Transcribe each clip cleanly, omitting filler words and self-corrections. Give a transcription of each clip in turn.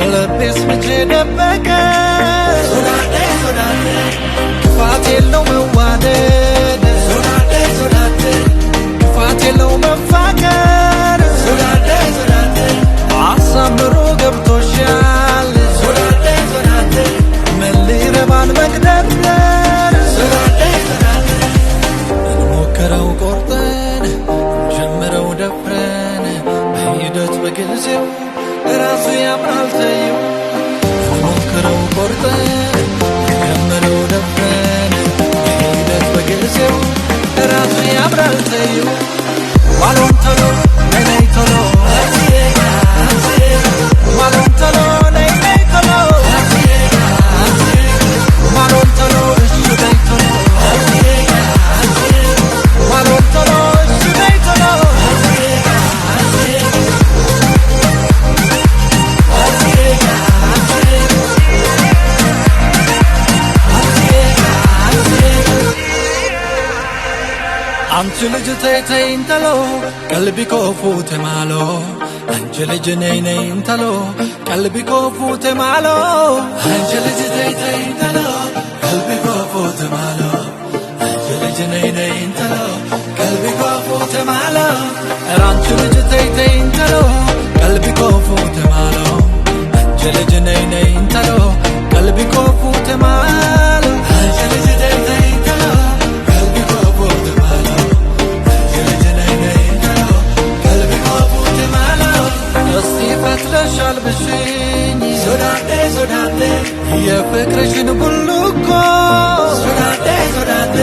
ልቤስ መቼ ደበቀ ሶዳዴ ሶዳዴ ክፋት የለው መዋደድ ሶዳዴ ሶዳዴ ክፋት የለው መፋቀር ሶዳዴ ሶዳዴ አሳምሮ ገብቶሻል ሶዳዴ ሶዳዴ ምን ሊረባን መግደርደር ሶዳዴ ሶዳዴ እንሞክረው ቆርጠን ጀምረው ደፍረን በሂደት በጊዜው ራሱ ያምራል ተይው እንሞክረው ቆርጠን ጀምረው ደፍረን በሂደት በጊዜው ራሱ ያምራል ተይው ዋሎን ቶሎ ነይ ቶሎ ዋሎን ቶሎ ነይ ቶሎ ዋሎን ቶሎ እሺ ነይ ቶሎ ዋሎን ቶሎ እሺ ነይ ቶሎ አንቺ ልጅ ተይ ተይ እንተሎ ቀልቢ ኮፉት ማሎ አንቺ ልጅ ነይ ነይ እንተሎ ቀልቢ ኮፉት ማሎ አንቺ ልጅ ተይ ተይ እንተሎ ቀልቢ ኮፉት ማሎ አንቺ ልጅ ነይ ነይ እንተሎ ቀልቢ ኮፉት ማሎ አንቺ ልጅ ተይ ተይ እንተሎ ቀልቢ ኮፉት ማሎ አንቺ ልጅ ነይ ነይ እንተሎ ቀልቢ ኮፉት ማሎ አንቺ ልጅ ተይ ተይ እንተሎ ቀልቢ ኮፉት ማሎ ፈትለሻል ብሽኝ ሶዳዴ ሶዳዴ የፍቅርሽን ቡልኮ ሶዳዴ ሶዳዴ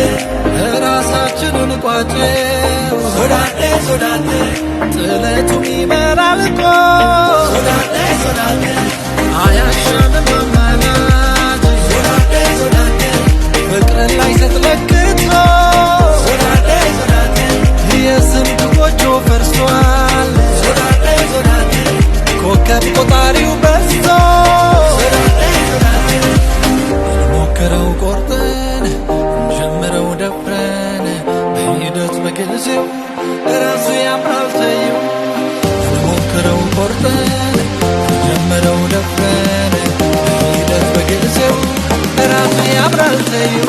ራሳችንን ቋጨው ሶዳዴ ሶዳዴ ጥለቱም ይመራል እኮ ሶዳዴ ሶዳዴ አያሻንም አማላጅ ሶዳዴ ሶዳዴ ፍቅርን ላይ ስትለክቶ ሶዳዴ ሶዳዴ የስንት ጎጆ ፈርሷል ሶዳዴ ሶዳዴ ኮከብ ቆጣሪው በዝቶ እንሞክረው ቆርጠን እንጀምረው ደፍረን በሂደት በጊዜው ራሱ ያምራል ተይው እንሞክረው ቆርጠን እንጀምረው ደፍረን በሂደት በጊዜው ራሱ ያምራል ተይው